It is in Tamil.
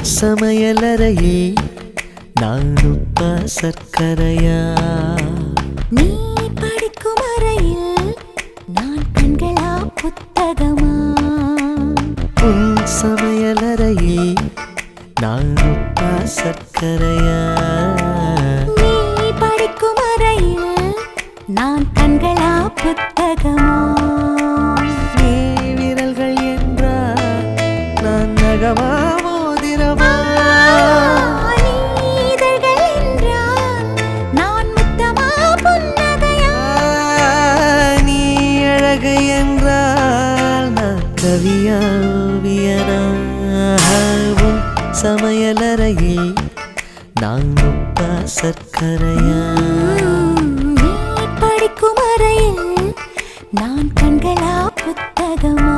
சமையலறையில் நான் உப்பா சர்க்கரையா? நீ படிக்கும் அறையில் நான் கண்களா புத்தகமா? உன் சமையலறையில் நான் உப்பா சர்க்கரையா? நீ படிக்கும் அறையில் நான் கண்களா புத்தகமா? நீ விரல்கள் என்றால் நான் நகமா மோதிரமா? நீதழ்கள் என்றால் நான் முத்தமா புன்னகையா? நீ அழகு என்றால் நான் கவியா ஓவியனா? உன் சமையலறையில் நான் உப்பா சர்க்கரையா? நீ படிக்கும் அறையில் நான் கண்களா புத்தகமா?